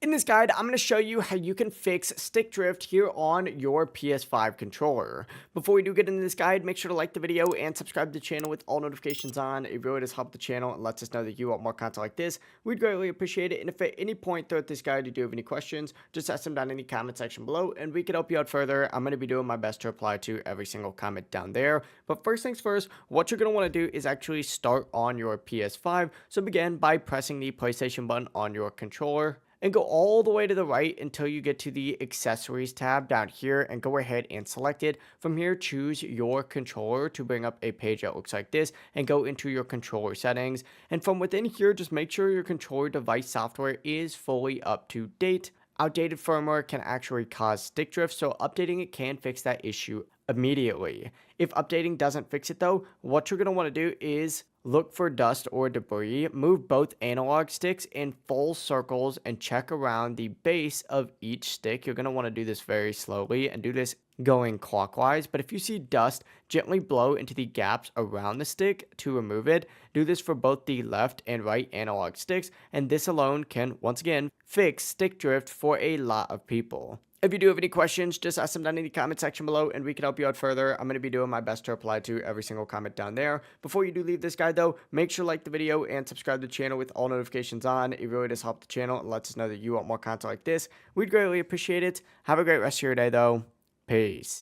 In this guide, I'm going to show you how you can fix stick drift here on your PS5 controller. Before we do get into this guide, make sure to like the video and subscribe to the channel with all notifications on. It really does help the channel and lets us know that you want more content like this. We'd greatly appreciate it. And if at any point throughout this guide you do have any questions, just ask them down in the comment section below and we can help you out further. I'm going to be doing my best to reply to every single comment down there. But first things first, what you're going to want to do is actually start on your PS5. So begin by pressing the PlayStation button on your controller and go all the way to the right until you get to the accessories tab down here and go ahead and select it. From here, choose your controller to bring up a page that looks like this and go into your controller settings. And from within here, just make sure your controller device software is fully up to date. Outdated firmware can actually cause stick drift, so updating it can fix that issue immediately. If updating doesn't fix it though, what you're going to want to do is look for dust or debris, move both analog sticks in full circles and check around the base of each stick. You're going to want to do this very slowly and do this going clockwise, but if you see dust, gently blow into the gaps around the stick to remove it. Do this for both the left and right analog sticks, and this alone can, once again, fix stick drift for a lot of people. If you do have any questions, just ask them down in the comment section below and we can help you out further. I'm going to be doing my best to reply to every single comment down there. Before you do leave this guide though, make sure to like the video and subscribe to the channel with all notifications on. It really does help the channel and lets us know that you want more content like this. We'd greatly appreciate it. Have a great rest of your day though. Peace.